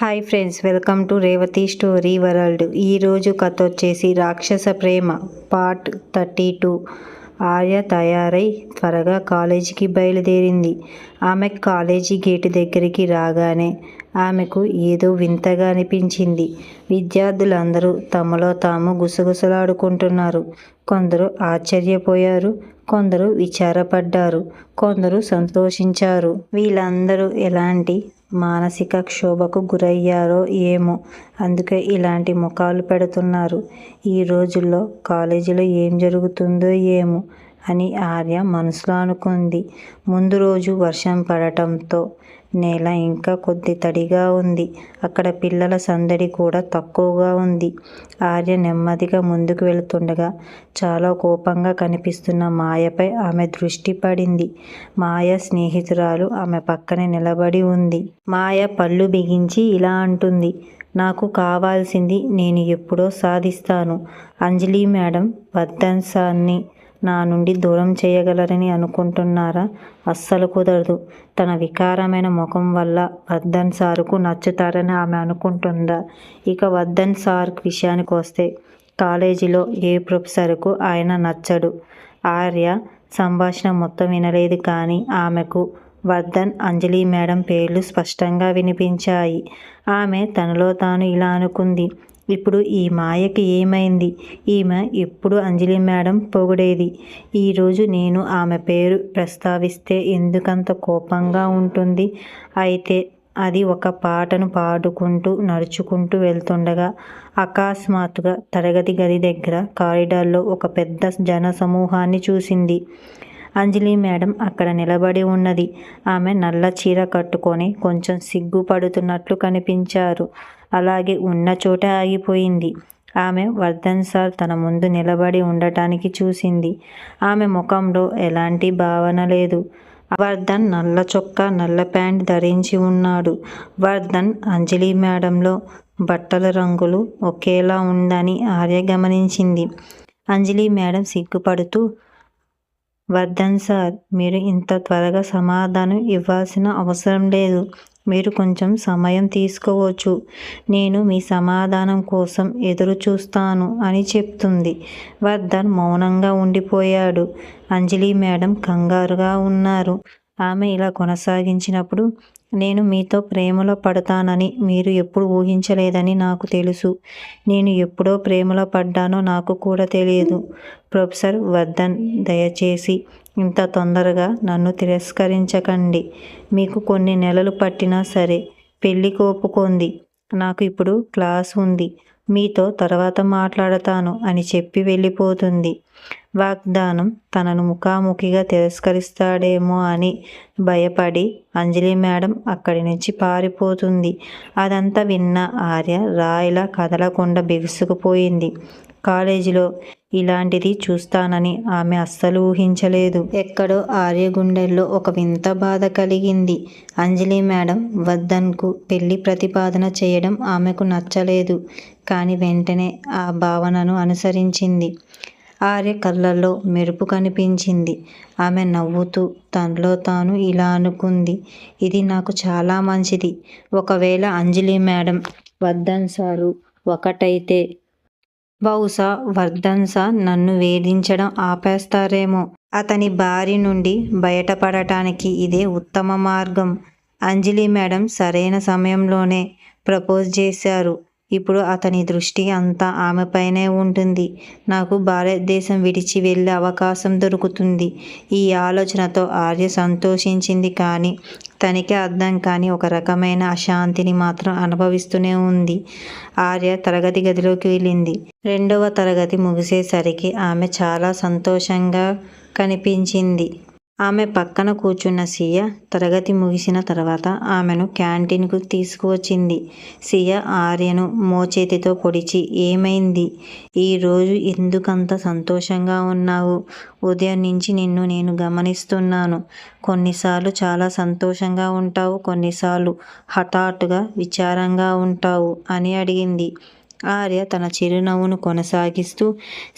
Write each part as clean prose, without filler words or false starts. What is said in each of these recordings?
Hi friends, welcome to Revathi story world. ఈరోజు కథ వచ్చేసి రాక్షస ప్రేమ పార్ట్ 32. ఆర్య తయారై త్వరగా కాలేజీకి బయలుదేరింది. ఆమె కాలేజీ గేటు దగ్గరికి రాగానే ఆమెకు ఏదో వింతగా అనిపించింది. విద్యార్థులందరూ తమలో తాము గుసగుసలాడుకుంటున్నారు. కొందరు ఆశ్చర్యపోయారు, కొందరు విచారపడ్డారు, కొందరు సంతోషించారు. వీళ్ళందరూ ఎలాంటి మానసిక క్షోభకు గురయ్యారో ఏమో, అందుకే ఇలాంటి ముఖాలు పెడుతున్నారు. ఈ రోజుల్లో కాలేజీలో ఏం జరుగుతుందో ఏమో అని ఆర్య మనసులో అనుకుంది. ముందు రోజు వర్షం పడటంతో నేల ఇంకా కొద్ది తడిగా ఉంది. అక్కడ పిల్లల సందడి కూడా తక్కువగా ఉంది. ఆర్య నెమ్మదిగా ముందుకు వెళుతుండగా చాలా కోపంగా కనిపిస్తున్న మాయపై ఆమె దృష్టి పడింది. మాయ స్నేహితురాలు ఆమె పక్కనే నిలబడి ఉంది. మాయ పళ్ళు బిగించి ఇలా అంటుంది, నాకు కావాల్సింది నేను ఎప్పుడో సాధిస్తాను. అంజలి మేడం వర్ధన్ సార్ని నా నుండి దూరం చేయగలరని అనుకుంటున్నారా? అస్సలు కుదరదు. తన వికారమైన ముఖం వల్ల వర్ధన్ సార్కు నచ్చుతారని ఆమె అనుకుంటుందా? ఇక వర్ధన్ సార్ విషయానికి వస్తే కాలేజీలో ఏ ప్రొఫెసర్కు ఆయన నచ్చడు. ఆర్య సంభాషణ మొత్తం వినలేదు, కానీ ఆమెకు వర్ధన్, అంజలి మేడం పేర్లు స్పష్టంగా వినిపించాయి. ఆమె తనలో తాను ఇలా అనుకుంది, ఇప్పుడు ఈ మాయకి ఏమైంది? ఈమె ఎప్పుడు అంజలి మేడం పొగిడేది. ఈరోజు నేను ఆమె పేరు ప్రస్తావిస్తే ఎందుకంత కోపంగా ఉంటుంది? అయితే అది ఒక పాటను పాడుకుంటూ నడుచుకుంటూ వెళ్తుండగా అకస్మాత్తుగా తరగతి గది దగ్గర కారిడార్లో ఒక పెద్ద జన సమూహాన్ని చూసింది. అంజలి మేడం అక్కడ నిలబడి ఉన్నది. ఆమె నల్ల చీర కట్టుకొని కొంచెం సిగ్గుపడుతున్నట్లు కనిపించారు. అలాగే ఉన్న చోట ఆగిపోయింది. ఆమె వర్ధన్ సార్ తన ముందు నిలబడి ఉండటానికి చూసింది. ఆమె ముఖంలో ఎలాంటి భావన లేదు. వర్ధన్ నల్ల చొక్కా, నల్ల ప్యాంట్ ధరించి ఉన్నాడు. వర్ధన్, అంజలి మేడంలో బట్టల రంగులు ఒకేలా ఉందని ఆర్య గమనించింది. అంజలి మేడం సిగ్గుపడుతూ, వర్ధన్ సార్, మీరు ఇంత త్వరగా సమాధానం ఇవ్వాల్సిన అవసరం లేదు. మీరు కొంచెం సమయం తీసుకోవచ్చు. నేను మీ సమాధానం కోసం ఎదురు చూస్తాను అని చెప్తుంది. వర్ధన్ మౌనంగా ఉండిపోయాడు. అంజలి మేడం కంగారుగా ఉన్నారు. ఆమె ఇలా కొనసాగించినప్పుడు, నేను మీతో ప్రేమలో పడతానని మీరు ఎప్పుడు ఊహించలేదని నాకు తెలుసు. నేను ఎప్పుడో ప్రేమలో పడ్డానో నాకు కూడా తెలియదు. ప్రొఫెసర్ వర్ధన్, దయచేసి ఇంత తొందరగా నన్ను తిరస్కరించకండి. మీకు కొన్ని నెలలు పట్టినా సరే పెళ్ళికి ఒప్పుకోండి. నాకు ఇప్పుడు క్లాస్ ఉంది. మీతో తర్వాత మాట్లాడతాను అని చెప్పి వెళ్ళిపోతుంది. వాగ్దానం తనను ముఖాముఖిగా తిరస్కరిస్తాడేమో అని భయపడి అంజలి మేడం అక్కడి నుంచి పారిపోతుంది. అదంతా విన్న ఆర్య రాయిలా కదలకుండా బిగుసుకుపోయింది. కాలేజీలో ఇలాంటిది చూస్తానని ఆమె అస్సలు ఊహించలేదు. ఎక్కడో ఆర్య గుండెల్లో ఒక వింత బాధ కలిగింది. అంజలి మేడం వర్ధన్కు పెళ్లి ప్రతిపాదన చేయడం ఆమెకు నచ్చలేదు, కానీ వెంటనే ఆ భావనను అనుసరించింది. ఆర్య కళ్ళల్లో మెరుపు కనిపించింది. ఆమె నవ్వుతూ తనలో తాను ఇలా అనుకుంది, ఇది నాకు చాలా మంచిది. ఒకవేళ అంజలి మేడం, వర్ధన్ సారు ఒకటైతే బహుశా వర్ధన్ సార్ నన్ను వేధించడం ఆపేస్తారేమో. అతని బారి నుండి బయటపడటానికి ఇదే ఉత్తమ మార్గం. అంజలి మేడం సరైన సమయంలోనే ప్రపోజ్ చేశారు. ఇప్పుడు అతని దృష్టి అంతా ఆమెపైనే ఉంటుంది. నాకు భారతదేశం విడిచి వెళ్ళే అవకాశం దొరుకుతుంది. ఈ ఆలోచనతో ఆర్య సంతోషించింది, కానీ తనకే అర్థం కాని ఒక రకమైన అశాంతిని మాత్రం అనుభవిస్తూనే ఉంది. ఆర్య తరగతి గదిలోకి వెళ్ళింది. 2వ తరగతి ముగిసేసరికి ఆమె చాలా సంతోషంగా కనిపించింది. ఆమె పక్కన కూర్చున్న సియ తరగతి ముగిసిన తర్వాత ఆమెను క్యాంటీన్కు తీసుకువచ్చింది. సియ ఆర్యను మోచేతితో పొడిచి, ఏమైంది? ఈరోజు ఎందుకంత సంతోషంగా ఉన్నావు? ఉదయం నుంచి నిన్ను నేను గమనిస్తున్నాను. కొన్నిసార్లు చాలా సంతోషంగా ఉంటావు, కొన్నిసార్లు హఠాత్తుగా విచారంగా ఉంటావు అని అడిగింది. ఆర్య తన చిరునవ్వును కొనసాగిస్తూ,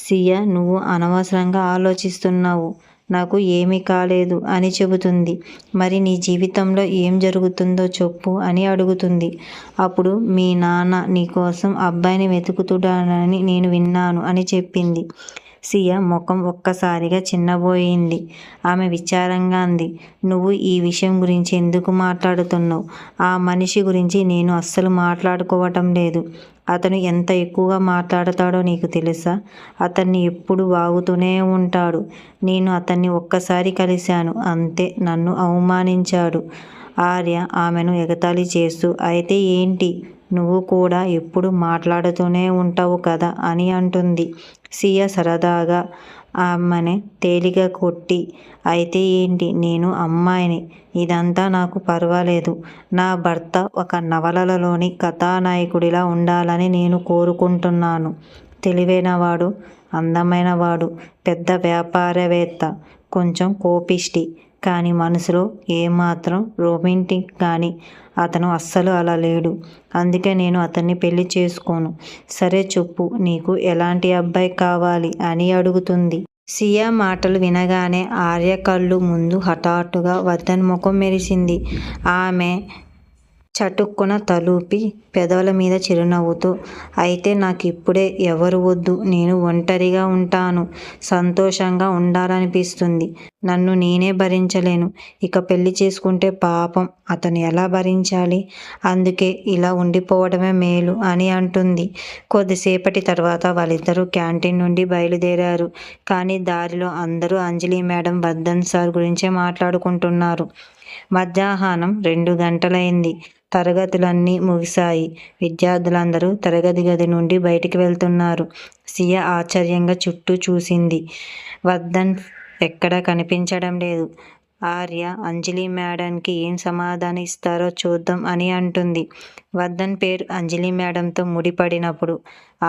సియ, నువ్వు అనవసరంగా ఆలోచిస్తున్నావు. నాకు ఏమీ కాలేదు అని చెబుతుంది. మరి నీ జీవితంలో ఏం జరుగుతుందో చెప్పు అని అడుగుతుంది. అప్పుడు మీ నాన్న నీకోసం అబ్బాయిని వెతుకుతున్నాడని నేను విన్నాను అని చెప్పింది. సియా ముఖం ఒక్కసారిగా చిన్నబోయింది. ఆమె విచారంగా అంది. నువ్వు ఈ విషయం గురించి ఎందుకు మాట్లాడుతున్నావు? ఆ మనిషి గురించి నేను అస్సలు మాట్లాడుకోవటం లేదు. అతను ఎంత ఎక్కువగా మాట్లాడతాడో నీకు తెలుసా? అతన్ని ఎప్పుడు వాగుతూనే ఉంటాడు. నేను అతన్ని ఒక్కసారి కలిశాను, అంతే. నన్ను అవమానించాడు. ఆర్య ఆమెను ఎగతాళి చేస్తూ, అయితే ఏంటి? నువ్వు కూడా ఎప్పుడు మాట్లాడుతూనే ఉంటావు కదా అని అంటుంది. సియా సరదాగా ఆమెని తేలిక కొట్టి, అయితే ఏంటి? నేను అమ్మాయిని. ఇదంతా నాకు పర్వాలేదు. నా భర్త ఒక నవలలోని కథానాయకుడిలా ఉండాలని నేను కోరుకుంటున్నాను. తెలివైనవాడు, అందమైనవాడు, పెద్ద వ్యాపారవేత్త, కొంచెం కోపిష్టి, కానీ మనసులో ఏమాత్రం రొమాంటిక్ కానీ అతను అస్సలు అలా లేడు. అందుకే నేను అతన్ని పెళ్లి చేసుకోను. సరే చెప్పు, నీకు ఎలాంటి అబ్బాయి కావాలి అని అడుగుతుంది. సియా మాటలు వినగానే ఆర్య కళ్ళు ముందు హఠాత్తుగా వర్ధన్ ముఖం మెరిసింది. ఆమె చటుక్కున తలూపి పెదవుల మీద చిరునవ్వుతో, అయితే నాకిప్పుడే ఎవరు వద్దు. నేను ఒంటరిగా ఉంటాను. సంతోషంగా ఉండాలనిపిస్తుంది. నన్ను నేనే భరించలేను. ఇక పెళ్లి చేసుకుంటే పాపం అతను ఎలా భరించాలి? అందుకే ఇలా ఉండిపోవడమే మేలు అని అంటుంది. కొద్దిసేపటి తర్వాత వాళ్ళిద్దరూ క్యాంటీన్ నుండి బయలుదేరారు. కానీ దారిలో అందరూ అంజలి మేడం, వర్ధన్ సార్ గురించే మాట్లాడుకుంటున్నారు. మధ్యాహ్నం 2 గంటలైంది. తరగతులన్నీ ముగిశాయి. విద్యార్థులందరూ తరగతి గది నుండి బయటికి వెళ్తున్నారు. సియా ఆశ్చర్యంగా చుట్టూ చూసింది. వర్ధన్ ఎక్కడా కనిపించడం లేదు. ఆర్య అంజలి మేడంకి ఏం సమాధానం ఇస్తారో చూద్దాం అని అంటుంది. వర్ధన్ పేరు అంజలి మేడంతో ముడిపడినప్పుడు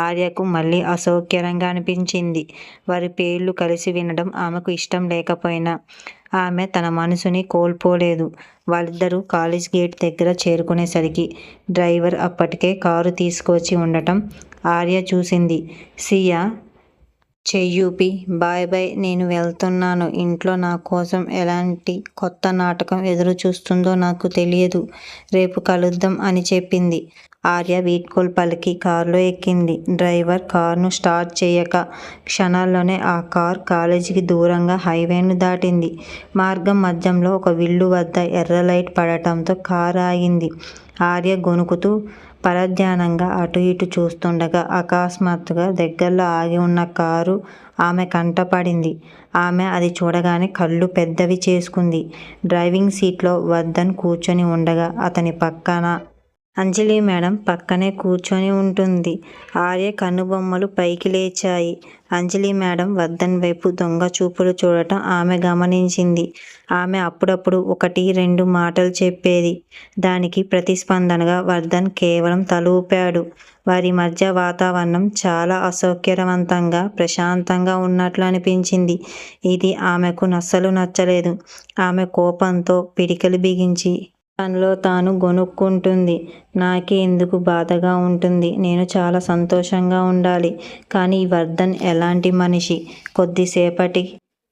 ఆర్యకు మళ్ళీ అసౌకర్యంగా అనిపించింది. వారి పేర్లు కలిసి వినడం ఆమెకు ఇష్టం లేకపోయినా ఆమె తన మనసుని కోల్పోలేదు. వాళ్ళిద్దరూ కాలేజ్ గేట్ దగ్గర చేరుకునేసరికి డ్రైవర్ అప్పటికే కారు తీసుకొచ్చి ఉండటం ఆర్య చూసింది. సియా చెయ్యూపి, బాయ్ బాయ్, నేను వెళ్తున్నాను. ఇంట్లో నా కోసం ఎలాంటి కొత్త నాటకం ఎదురు చూస్తుందో నాకు తెలియదు. రేపు కలుద్దాం అని చెప్పింది. ఆర్య వీడ్కోలు పలికి కారులో ఎక్కింది. డ్రైవర్ కారును స్టార్ట్ చేయక క్షణాల్లోనే ఆ కారు కాలేజీకి దూరంగా హైవేను దాటింది. మార్గం మధ్యంలో ఒక విల్లు వద్ద ఎర్ర లైట్ పడటంతో కారు ఆగింది. ఆర్య గొణుకుతూ పరధ్యానంగా అటు ఇటు చూస్తుండగా అకస్మాత్తుగా దగ్గరలో ఆగి ఉన్న కారు ఆమె కంటపడింది. ఆమె అది చూడగానే కళ్ళు పెద్దవి చేసుకుంది. డ్రైవింగ్ సీట్లో వర్ధన్ కూర్చొని ఉండగా అతని పక్కన అంజలి మేడం పక్కనే కూర్చొని ఉంటుంది. ఆర్య కనుబొమ్మలు పైకి లేచాయి. అంజలి మేడం వర్ధన్ వైపు దొంగ చూపులు చూడటం ఆమె గమనించింది. ఆమె అప్పుడప్పుడు 1-2 మాటలు చెప్పేది. దానికి ప్రతిస్పందనగా వర్ధన్ కేవలం తల ఊపాడు. వారి మధ్య వాతావరణం చాలా అసౌకర్యవంతంగా, ప్రశాంతంగా ఉన్నట్లు అనిపించింది. ఇది ఆమెకు అస్సలు నచ్చలేదు. ఆమె కోపంతో పిడికిలి బిగించి తనలో తాను గొణుక్కుంటుంది. నాకే ఎందుకు బాధగా ఉంటుంది? నేను చాలా సంతోషంగా ఉండాలి. కానీ ఈ వర్ధన్ ఎలాంటి మనిషి? కొద్దిసేపటి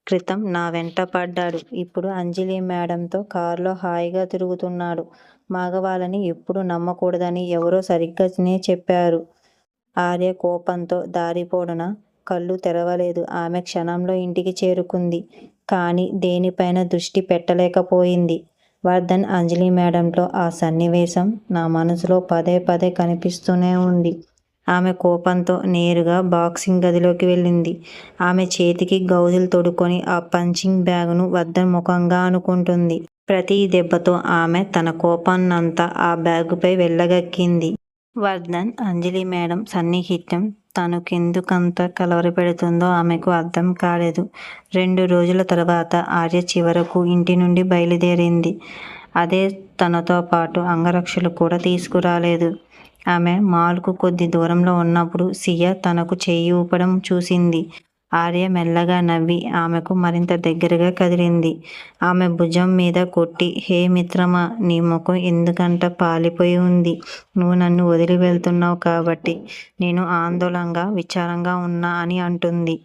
క్రితం నా వెంట పడ్డాడు. ఇప్పుడు అంజలి మేడంతో కారులో హాయిగా తిరుగుతున్నాడు. మగవాళ్ళని ఎప్పుడు నమ్మకూడదని ఎవరో సరిగ్గానే చెప్పారు. ఆర్య కోపంతో దారి పొడవునా కళ్ళు తెరవలేదు. ఆమె క్షణంలో ఇంటికి చేరుకుంది. కానీ దేనిపైన దృష్టి పెట్టలేకపోయింది. వర్ధన్ అంజలి మేడంతో ఆ సన్నివేశం నా మనసులో పదే పదే కనిపిస్తూనే ఉంది. ఆమె కోపంతో నేరుగా బాక్సింగ్ గదిలోకి వెళ్ళింది. ఆమె చేతికి గౌజులు తొడుక్కొని ఆ పంచింగ్ బ్యాగును వర్ధన్ ముఖంగా అనుకుంటుంది. ప్రతి దెబ్బతో ఆమె తన కోపాన్నంతా ఆ బ్యాగుపై వెళ్ళగక్కింది. వర్ధన్ అంజలి మేడం సన్నిహిత్యం తనకెందుకంత కలవరపెడుతుందో ఆమెకు అర్థం కాలేదు. 2 రోజుల తర్వాత ఆర్య చివరకు ఇంటి నుండి బయలుదేరింది. అదే తనతో పాటు అంగరక్షకులు కూడా తీసుకురాలేదు. ఆమె మాల్కు కొద్ది దూరంలో ఉన్నప్పుడు సియా తనకు చెయ్యి ఊపడం చూసింది. ఆర్య మెల్లగా నవ్వి ఆమెకు మరింత దగ్గరగా కదిలింది. ఆమె భుజం మీద కొట్టి, హే మిత్రమా, నీ ముఖం ఎందుకంట పాలిపోయి ఉంది. నువ్వు నన్ను వదిలి వెళ్తున్నావు కాబట్టి నేను ఆందోళనగా విచారంగా ఉన్నా అని అంటుంది.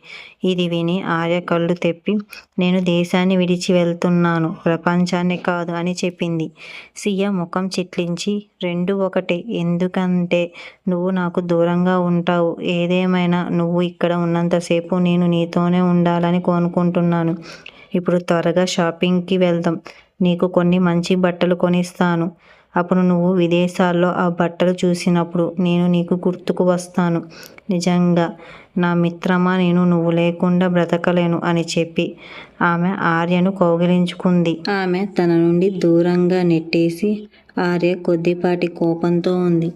ఇది విని ఆర్య కళ్ళు తెప్పి, నేను దేశాన్ని విడిచి వెళ్తున్నాను, ప్రపంచాన్ని కాదు అని చెప్పింది. సియ ముఖం చిట్లించి, రెండూ ఒకటే, ఎందుకంటే నువ్వు నాకు దూరంగా ఉంటావు. ఏదేమైనా నువ్వు ఇక్కడ ఉన్నంతసేపు నేను నీతోనే ఉండాలని కోరుకుంటున్నాను. ఇప్పుడు త్వరగా షాపింగ్కి వెళ్దాం. నీకు కొన్ని మంచి బట్టలు కొనిస్తాను. అప్పుడు నువ్వు విదేశాల్లో ఆ బట్టలు చూసినప్పుడు నేను నీకు గుర్తుకు వస్తాను. నిజంగా నా మిత్రమా, నేను నువ్వు లేకుండా బ్రతకలేను అని చెప్పి ఆమె ఆర్యను కౌగిలించుకుంది. ఆమె తన నుండి దూరంగా నెట్టేసి, ఆర్య కొద్దిపాటి కోపంతో ఉంది.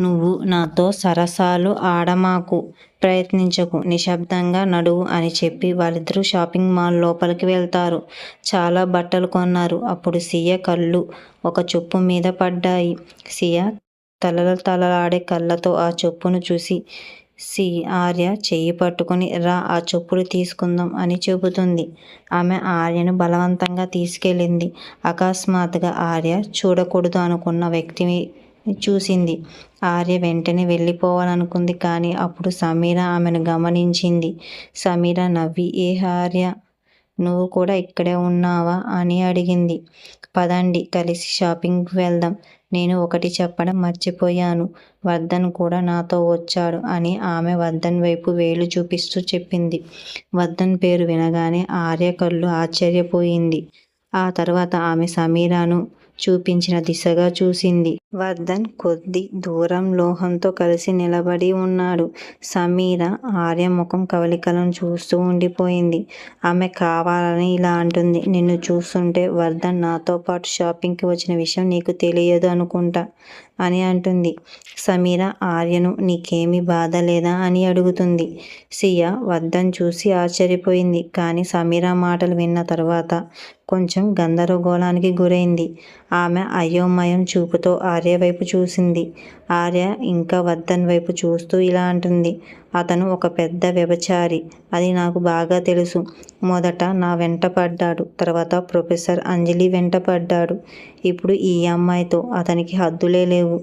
నువ్వు నాతో సరసాలు ఆడమాకు, ప్రయత్నించకు, నిశ్శబ్దంగా నడువు అని చెప్పి వాళ్ళిద్దరూ షాపింగ్ మాల్ లోపలికి వెళ్తారు. చాలా బట్టలు కొన్నారు. అప్పుడు సియ కళ్ళు ఒక చొప్పు మీద పడ్డాయి. సియ తలతలలాడే కళ్ళతో ఆ చొప్పును చూసి ఆర్య చెయ్యి పట్టుకుని, రా ఆ చొప్పులు తీసుకుందాం అని చెబుతుంది. ఆమె ఆర్యను బలవంతంగా తీసుకెళ్ళింది. అకస్మాత్తుగా ఆర్య చూడకూడదు అనుకున్న వ్యక్తిని చూసింది. ఆర్య వెంటనే వెళ్ళిపోవాలనుకుంది. కానీ అప్పుడు సమీర ఆమెను గమనించింది. సమీర నవ్వి, ఏ ఆర్య, నువ్వు కూడా ఇక్కడే ఉన్నావా అని అడిగింది. పదండి, కలిసి షాపింగ్కి వెళ్దాం. నేను ఒకటి చెప్పడం మర్చిపోయాను, వర్ధన్ కూడా నాతో వచ్చాడు అని ఆమె వర్ధన్ వైపు వేలు చూపిస్తూ చెప్పింది. వర్ధన్ పేరు వినగానే ఆర్య కళ్ళు ఆశ్చర్యపోయింది. ఆ తర్వాత ఆమె సమీరాను చూపించిన దిశగా చూసింది. వర్ధన్ కొద్ది దూరం లోహంతో కలిసి నిలబడి ఉన్నాడు. సమీర ఆర్య ముఖం కవళికలను చూస్తూ ఉండిపోయింది. ఆమె కావాలని ఇలా అంటుంది. నిన్ను చూస్తుంటే వర్ధన్ నాతో పాటు షాపింగ్కి వచ్చిన విషయం నీకు తెలియదు అనుకుంటా అని అంటుంది. సమీర ఆర్యను, నీకేమీ బాధ లేదా అని అడుగుతుంది. సియ వర్ధన్ చూసి ఆశ్చర్యపోయింది. కానీ సమీర మాటలు విన్న తర్వాత కొంచెం గందరగోళానికి గురైంది. ఆమె అయోమయం చూపుతో ఆర్య వైపు చూసింది. ఆర్య ఇంకా వర్ధన్ వైపు చూస్తూ ఇలా అంటుంది. అతను ఒక పెద్ద వ్యభిచారి, అది నాకు బాగా తెలుసు. మొదట నా వెంట పడ్డాడు, తర్వాత ప్రొఫెసర్ అంజలి వెంట పడ్డాడు. ఇప్పుడు ఈ అమ్మాయితో అతనికి హద్దులే లేవు.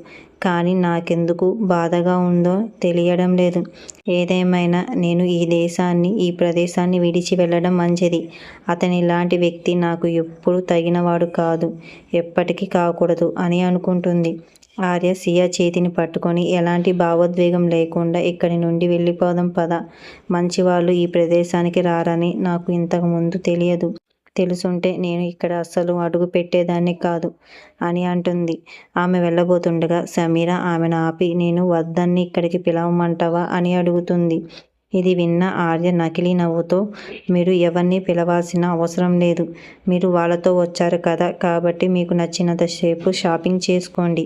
కానీ నాకెందుకు బాధగా ఉందో తెలియడం లేదు. ఏదేమైనా నేను ఈ దేశాన్ని, ఈ ప్రదేశాన్ని విడిచి వెళ్ళడం మంచిది. అతని ఇలాంటి వ్యక్తి నాకు ఎప్పుడు తగినవాడు కాదు, ఎప్పటికీ కాకూడదు అని అనుకుంటుంది. ఆర్య సియా చేతిని పట్టుకొని, ఎలాంటి భావోద్వేగం లేకుండా ఇక్కడి నుండి వెళ్ళిపోదాం పద. మంచివాళ్ళు ఈ ప్రదేశానికి రారని నాకు ఇంతకు ముందు తెలియదు. తెలుసుంటే నేను ఇక్కడ అస్సలు అడుగు పెట్టేదాన్ని కాదు అని అంటుంది. ఆమె వెళ్ళబోతుండగా సమీర ఆమెను ఆపి, నేను వర్ధన్ని ఇక్కడికి పిలవమంటావా అని అడుగుతుంది. ఇది విన్న ఆర్య నకిలీ నవ్వుతో, మీరు ఎవరిని పిలవాల్సిన అవసరం లేదు. మీరు వాళ్ళతో వచ్చారు కదా, కాబట్టి మీకు నచ్చినంతసేపు షాపింగ్ చేసుకోండి.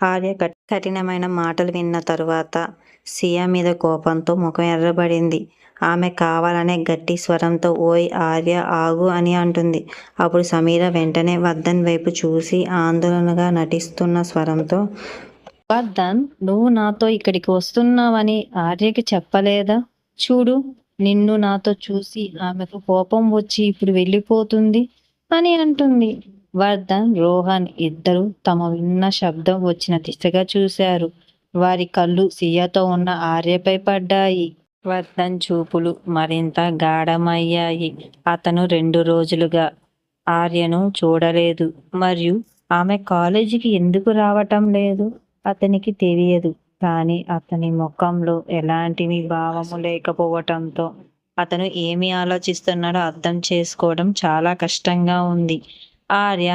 ఆర్య కఠినమైన మాటలు విన్న తరువాత సియా మీద కోపంతో ముఖం ఎర్రబడింది. ఆమె కావాలనే గట్టి స్వరంతో, ఓయ్ ఆర్య, ఆగు అని అంటుంది. అప్పుడు సమీర వెంటనే వర్ధన్ వైపు చూసి ఆందోళనగా నటిస్తున్న స్వరంతో, వర్ధన్, నువ్వు నాతో ఇక్కడికి వస్తున్నావని ఆర్యకి చెప్పలేదా? చూడు, నిన్ను నాతో చూసి ఆమెకు కోపం వచ్చి ఇప్పుడు వెళ్ళిపోతుంది అని అంటుంది. వర్ధన్, రోహన్ ఇద్దరు తమ విన్న శబ్దం వచ్చిన దిశగా చూశారు. వారి కళ్ళు సియాతో ఉన్న ఆర్యపై పడ్డాయి. వర్ధన్ చూపులు మరింత గాఢమయ్యాయి. అతను 2 రోజులుగా ఆర్యను చూడలేదు మరియు ఆమె కాలేజీకి ఎందుకు రావటం లేదు అతనికి తెలియదు. కానీ అతని ముఖంలో ఎలాంటి భావము లేకపోవటంతో అతను ఏమి ఆలోచిస్తున్నాడో అర్థం చేసుకోవడం చాలా కష్టంగా ఉంది. ఆర్య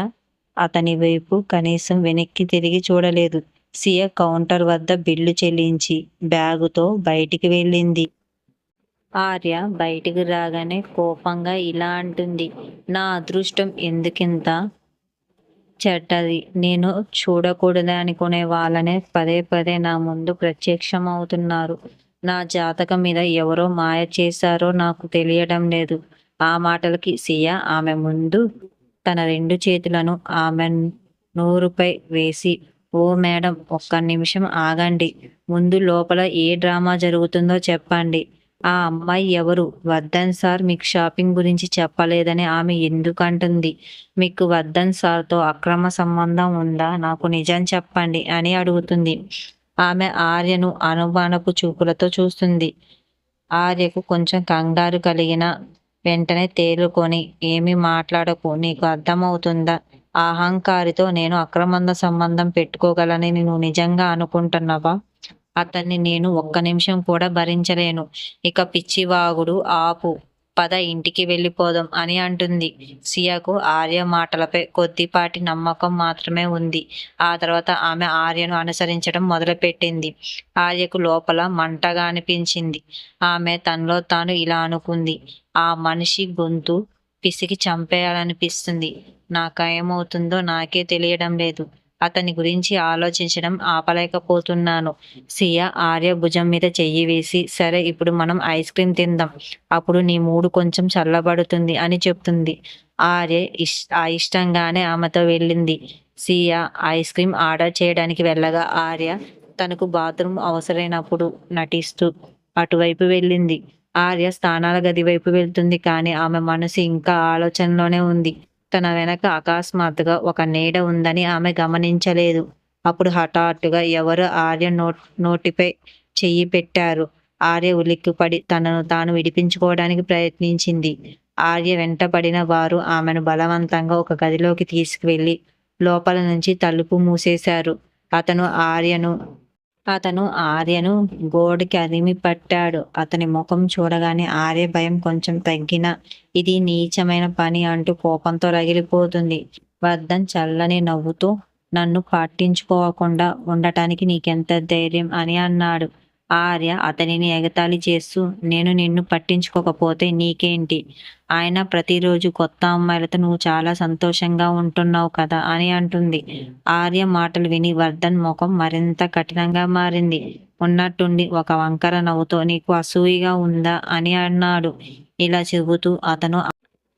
అతని వైపు కనీసం వెనక్కి తిరిగి చూడలేదు. సియ కౌంటర్ వద్ద బిల్లు చెల్లించి బ్యాగుతో బయటికి వెళ్ళింది. ఆర్య బయటికి రాగానే కోపంగా ఇలా అంటుంది. నా అదృష్టం ఎందుకింత చెడ్డది. నేను చూడకూడదనుకునే వాళ్ళనే పదే పదే నా ముందు ప్రత్యక్షం అవుతున్నారు. నా జాతకం మీద ఎవరో మాయ చేశారో నాకు తెలియడం లేదు. ఆ మాటలకి సియ ఆమె ముందు తన 2 చేతులను ఆమె నోరుపై వేసి, ఓ మేడం, ఒక్క నిమిషం ఆగండి. ముందు లోపల ఏ డ్రామా జరుగుతుందో చెప్పండి. ఆ అమ్మాయి ఎవరు? వర్ధన్ సార్ మీకు షాపింగ్ గురించి చెప్పలేదని ఆమె ఎందుకంటుంది? మీకు వర్ధన్ సార్‌తో అక్రమ సంబంధం ఉందా? నాకు నిజం చెప్పండి అని అడుగుతుంది. ఆమె ఆర్యను అనుమానపు చూపులతో చూస్తుంది. ఆర్యకు కొంచెం కంగారు కలిగినా వెంటనే తేరుకొని ఏమీ మాట్లాడకు. నీకు అర్థమవుతుందా? ఆ అహంకారితో నేను అక్రమ సంబంధం పెట్టుకోగలనని నువ్వు నిజంగా అనుకుంటున్నావా? అతన్ని నేను ఒక్క నిమిషం కూడా భరించలేను. ఇక పిచ్చివాగుడు ఆపు. పద ఇంటికి వెళ్ళిపోదాం అని అంటుంది. సియాకు ఆర్య మాటలపై కొద్దిపాటి నమ్మకం మాత్రమే ఉంది. ఆ తర్వాత ఆమె ఆర్యను అనుసరించడం మొదలుపెట్టింది. ఆర్యకు లోపల మంటగా అనిపించింది. ఆమె తనలో తాను ఇలా అనుకుంది. ఆ మనిషి గొంతు పిసికి చంపేయాలనిపిస్తుంది. నాకేమవుతుందో నాకే తెలియడం లేదు. అతని గురించి ఆలోచించడం ఆపలేకపోతున్నాను. సియా ఆర్య భుజం మీద చెయ్యి వేసి, సరే ఇప్పుడు మనం ఐస్ క్రీమ్ తిందాం. అప్పుడు నీ మూడ్ కొంచెం చల్లబడుతుంది అని చెప్తుంది. ఆర్య అయిష్టంగానే ఆమెతో వెళ్ళింది. సియా ఐస్ క్రీమ్ ఆర్డర్ చేయడానికి వెళ్ళగా ఆర్య తనకు బాత్రూమ్ అవసరమైనప్పుడు నటిస్తూ అటువైపు వెళ్ళింది. ఆర్య స్నానాల గది వైపు వెళ్తుంది కానీ ఆమె మనసు ఇంకా ఆలోచనలోనే ఉంది. తన వెనక అకస్మాత్తుగా ఒక నీడ ఉందని ఆమె గమనించలేదు. అప్పుడు హఠాత్తుగా ఎవరో ఆర్య నోటిపై చెయ్యి పెట్టారు. ఆర్య ఉలిక్కిపడి తనను తాను విడిపించుకోవడానికి ప్రయత్నించింది. ఆర్య వెంటపడిన వారు ఆమెను బలవంతంగా ఒక గదిలోకి తీసుకువెళ్ళి లోపల నుంచి తలుపు మూసేశారు. అతను ఆర్యను గోడకి అదిమి పట్టాడు. అతని ముఖం చూడగానే ఆర్య భయం కొంచెం తగ్గినా ఇది నీచమైన పని అంటూ కోపంతో రగిలిపోతుంది. వర్ధన్ చల్లని నవ్వుతూ నన్ను పట్టించుకోకుండా ఉండటానికి నీకెంత ధైర్యం అని అన్నాడు. ఆర్య అతనిని ఎగతాళి చేస్తూ నేను నిన్ను పట్టించుకోకపోతే నీకేంటి? ఆయన ప్రతిరోజు కొత్త అమ్మాయిలతో నువ్వు చాలా సంతోషంగా ఉంటున్నావు కదా అని అంటుంది. ఆర్య మాటలు విని వర్ధన్ ముఖం మరింత కఠినంగా మారింది. ఉన్నట్టుండి ఒక వంకర నవ్వుతో నీకు అసూయగా ఉందా అని అన్నాడు. ఇలా చెబుతూ అతను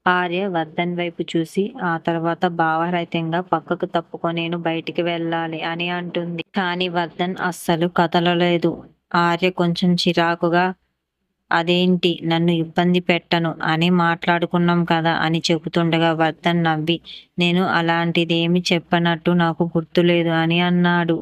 ఆర్య వర్ధన్ వైపు చూసి ఆ తర్వాత భావరహితంగా పక్కకు తప్పుకొని నేను బయటికి వెళ్ళాలి అని అంటుంది. కానీ వర్ధన్ అస్సలు కదలలేదు. ఆర్య కొంచెం చిరాకుగా అదేంటి నన్ను ఇబ్బంది పెట్టను అని మాట్లాడుకున్నాం కదా అని చెబుతుండగా వర్ధన్ నవ్వి నేను అలాంటిదేమి చెప్పనట్టు నాకు గుర్తులేదు అని అన్నాడు.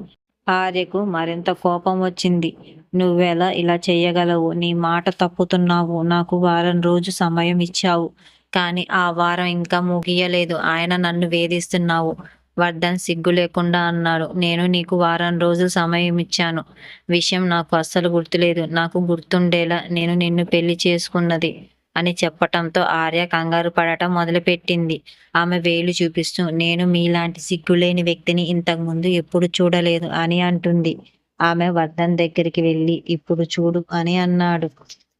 ఆర్యకు మరింత కోపం వచ్చింది. నువ్వెలా ఇలా చెయ్యగలవు? నీ మాట తప్పుతున్నావు. నాకు వారం రోజు సమయం ఇచ్చావు. కానీ ఆ వారం ఇంకా ముగియలేదు. ఆయన నన్ను వేధిస్తున్నావు. వర్ధన్ సిగ్గు లేకుండా అన్నాడు. నేను నీకు వారం రోజులు సమయం ఇచ్చాను. విషయం నాకు అస్సలు గుర్తులేదు. నాకు గుర్తుండేలా నేను నిన్ను పెళ్లి చేసుకున్నది అని చెప్పటంతో ఆర్య కంగారు పడటం మొదలుపెట్టింది. ఆమె వేలు చూపిస్తూ నేను మీలాంటి సిగ్గులేని వ్యక్తిని ఇంతకుముందు ఎప్పుడు చూడలేదు అని అంటుంది. ఆమె వర్ధన్ దగ్గరికి వెళ్ళి ఇప్పుడు చూడు అని అన్నాడు.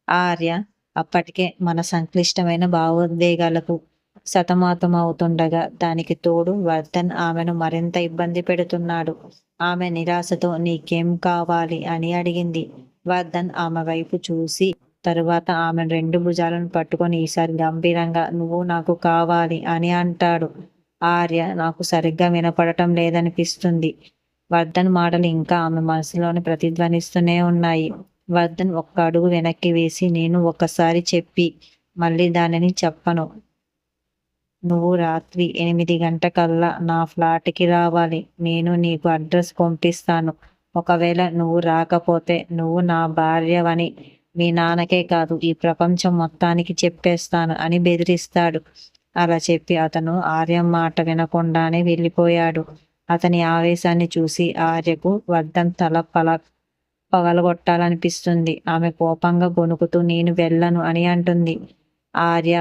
ఆర్య అప్పటికే మన సంక్లిష్టమైన భావోద్వేగాలకు సతమతమవుతుండగా దానికి తోడు వర్ధన్ ఆమెను మరింత ఇబ్బంది పెడుతున్నాడు. ఆమె నిరాశతో నీకేం కావాలి అని అడిగింది. వర్ధన్ ఆమె వైపు చూసి తరువాత ఆమె 2 భుజాలను పట్టుకొని ఈసారి గంభీరంగా నువ్వు నాకు కావాలి అని అంటాడు. ఆర్య నాకు సరిగ్గా వినపడటం లేదనిపిస్తుంది. వర్ధన్ మాటలు ఇంకా ఆమె మనసులోనే ప్రతిధ్వనిస్తూనే ఉన్నాయి. వర్ధన్ ఒక్క అడుగు వెనక్కి వేసి నేను ఒక్కసారి చెప్పి మళ్ళీ దానిని చెప్పను. నువ్వు రాత్రి 8 గంటకల్లా నా ఫ్లాట్కి రావాలి. నేను నీకు అడ్రస్ పంపిస్తాను. ఒకవేళ నువ్వు రాకపోతే నువ్వు నా భార్యవని మీ నాన్నకే కాదు ఈ ప్రపంచం మొత్తానికి చెప్పేస్తాను అని బెదిరిస్తాడు. అలా చెప్పి అతను ఆర్య మాట వినకుండానే వెళ్ళిపోయాడు. అతని ఆవేశాన్ని చూసి ఆర్యకు వర్ధన్ తల పగలగొట్టాలనిపిస్తుంది. ఆమె కోపంగా గొణుకుతూ నేను వెళ్ళను అని అంటుంది. ఆర్య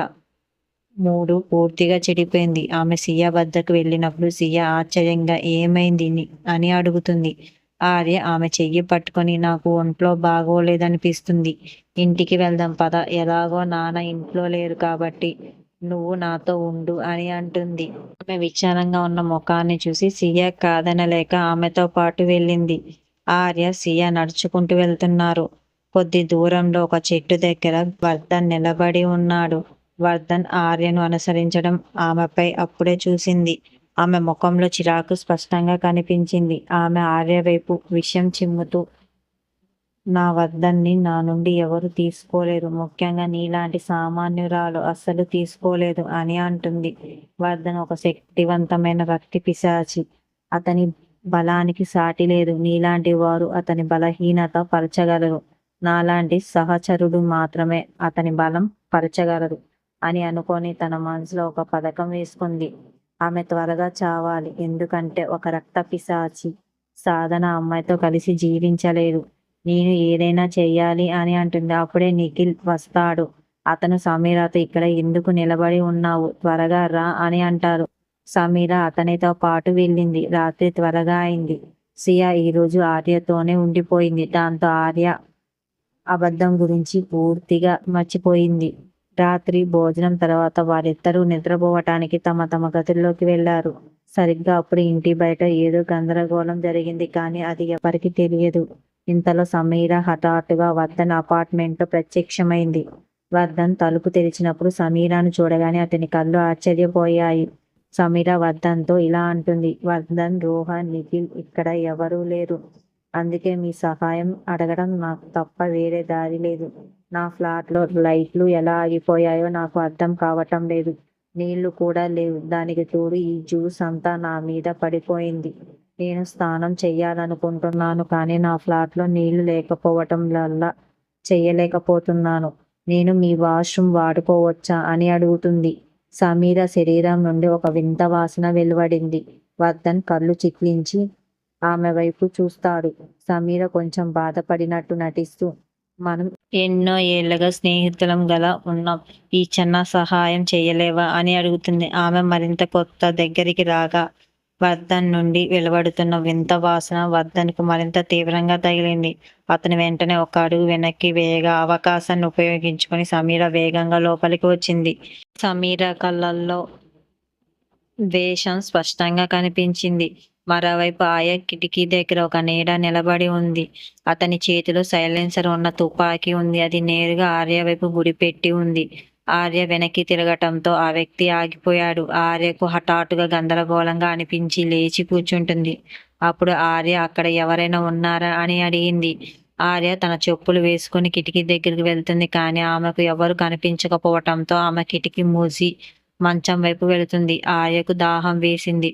మూడు పూర్తిగా చెడిపోయింది. ఆమె సియా వద్దకు వెళ్ళినప్పుడు సియా ఆశ్చర్యంగా ఏమైంది అని అడుగుతుంది. ఆర్య ఆమె చెయ్యి పట్టుకొని నాకు ఒంట్లో బాగోలేదనిపిస్తుంది. ఇంటికి వెళ్దాం పద. ఎలాగో నాన్న ఇంట్లో లేరు కాబట్టి నువ్వు నాతో ఉండు అని అంటుంది. ఆమె విచారంగా ఉన్న ముఖాన్ని చూసి సియా కాదనలేక ఆమెతో పాటు వెళ్ళింది. ఆర్య సియా నడుచుకుంటూ వెళ్తున్నారు. కొద్ది దూరంలో ఒక చెట్టు దగ్గర వర్ధన్ నిలబడి ఉన్నాడు. వర్ధన్ ఆర్యను అనుసరించడం ఆమెపై అప్పుడే చూసింది. ఆమె ముఖంలో చిరాకు స్పష్టంగా కనిపించింది. ఆమె ఆర్య వైపు విషం చిమ్ముతూ నా వర్ధన్ని నా నుండి ఎవరు తీసుకోలేరు. ముఖ్యంగా నీలాంటి సామాన్యురాలు అస్సలు తీసుకోలేదు అని అంటుంది. వర్ధన్ ఒక శక్తివంతమైన రక్తి పిశాచి. అతని బలానికి సాటి లేదు. నీలాంటి వారు అతని బలహీనత పరచగలరు. నాలాంటి సహచరుడు మాత్రమే అతని బలం పరచగలరు అని అనుకొని తన మనసులో ఒక పథకం వేసుకుంది. ఆమె త్వరగా చావాలి. ఎందుకంటే ఒక రక్త పిశాచి సాధన అమ్మాయితో కలిసి జీవించలేదు. నేను ఏదైనా చెయ్యాలి అని అంటుంది. అప్పుడే నిఖిల్ వస్తాడు. అతను సమీరతో ఇక్కడ ఎందుకు నిలబడి ఉన్నావు? త్వరగా రా అని అంటారు. సమీర అతనితో పాటు వెళ్ళింది. రాత్రి త్వరగా అయింది. సియా ఈరోజు ఆర్యతోనే ఉండిపోయింది. దాంతో ఆర్య అబద్ధం గురించి పూర్తిగా మర్చిపోయింది. రాత్రి భోజనం తర్వాత వారిద్దరూ నిద్రపోవటానికి తమ తమ గదుల్లోకి వెళ్లారు. సరిగ్గా అప్పుడు ఇంటి బయట ఏదో గందరగోళం జరిగింది. కానీ అది ఎవరికి తెలియదు. ఇంతలో సమీర హఠాత్తుగా వర్ధన్ అపార్ట్మెంట్లో ప్రత్యక్షమైంది. వర్ధన్ తలుపు తెరిచినప్పుడు సమీరాను చూడగానే అతని కళ్ళు ఆశ్చర్యపోయాయి. సమీర వర్ధన్తో ఇలా అంటుంది. వర్ధన్, రోహన్, నిఖిల్ ఇక్కడ ఎవరూ లేరు. అందుకే మీ సహాయం అడగడం నాకు తప్ప వేరే దారి లేదు. నా ఫ్లాట్లో లైట్లు ఎలా ఆగిపోయాయో నాకు అర్థం కావటం లేదు. నీళ్లు కూడా లేవు. దానికి తోడు ఈ జ్యూస్ అంతా నా మీద పడిపోయింది. నేను స్నానం చెయ్యాలనుకుంటున్నాను కానీ నా ఫ్లాట్లో నీళ్లు లేకపోవటం వల్ల చెయ్యలేకపోతున్నాను. నేను మీ వాష్రూమ్ వాడుకోవచ్చా అని అడుగుతుంది. సమీర శరీరం నుండి ఒక వింత వాసన వెలువడింది. వర్ధన్ కళ్ళు చిట్లించి ఆమె వైపు చూస్తాడు. సమీర కొంచెం బాధపడినట్టు నటిస్తూ, మనం ఎన్నో ఏళ్లుగా స్నేహితులం గల ఉన్నాం. ఈ చిన్న సహాయం చేయలేవా అని అడుగుతుంది. ఆమె మరింత కొత్త దగ్గరికి రాగా వర్ధన్ నుండి వెలువడుతున్న వింత వాసన వర్ధన్కు మరింత తీవ్రంగా తగిలింది. అతను వెంటనే ఒక అడుగు వెనక్కి వేయగా అవకాశాన్ని ఉపయోగించుకొని సమీర వేగంగా లోపలికి వచ్చింది. సమీర కళ్ళల్లో ద్వేషం స్పష్టంగా కనిపించింది. మరోవైపు ఆర్య కిటికీ దగ్గర ఒక నీడ నిలబడి ఉంది. అతని చేతిలో సైలెన్సర్ ఉన్న తుపాకీ ఉంది. అది నేరుగా ఆర్య వైపు గురిపెట్టి ఉంది. ఆర్య వెనక్కి తిరగటంతో ఆ వ్యక్తి ఆగిపోయాడు. ఆర్యకు హఠాత్తుగా గందరగోళంగా అనిపించి లేచి కూర్చుంటుంది. అప్పుడు ఆర్య అక్కడ ఎవరైనా ఉన్నారా అని అడిగింది. ఆర్య తన చెప్పులు వేసుకుని కిటికీ దగ్గరికి వెళ్తుంది. కానీ ఆమెకు ఎవరు కనిపించకపోవటంతో ఆమె కిటికీ మూసి మంచం వైపు వెళుతుంది. ఆర్యకు దాహం వేసింది.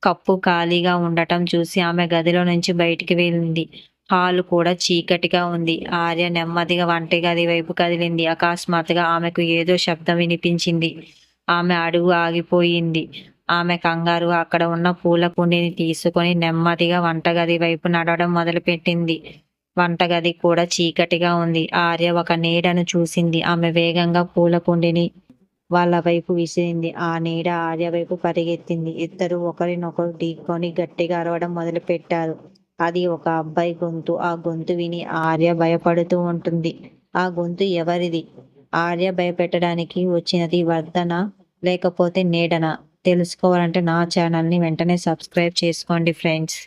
కప్పు ఖాళీగా ఉండటం చూసి ఆమె గదిలో నుంచి బయటికి వెళ్ళింది. హాలు కూడా చీకటిగా ఉంది. ఆర్య నెమ్మదిగా వంటగది వైపు కదిలింది. అకస్మాత్తుగా ఆమెకు ఏదో శబ్దం వినిపించింది. ఆమె అడుగు ఆగిపోయింది. ఆమె కంగారుగా అక్కడ ఉన్న పూల కుండీని తీసుకొని నెమ్మదిగా వంటగది వైపు నడవడం మొదలుపెట్టింది. వంటగది కూడా చీకటిగా ఉంది. ఆర్య ఒక నీడను చూసింది. ఆమె వేగంగా పూల కుండీని వాళ్ళ వైపు విసిరింది. ఆ నీడ ఆర్య వైపు పరిగెత్తింది. ఇద్దరు ఒకరినొకరు ఢీకొని గట్టిగా అరవడం మొదలు పెట్టారు. అది ఒక అబ్బాయి గొంతు. ఆ గొంతు విని ఆర్య భయపడుతూ ఉంటుంది. ఆ గొంతు ఎవరిది? ఆర్య భయపెట్టడానికి వచ్చినది వర్ధన లేకపోతే నీడనా? తెలుసుకోవాలంటే నా ఛానల్ని వెంటనే సబ్స్క్రైబ్ చేసుకోండి ఫ్రెండ్స్.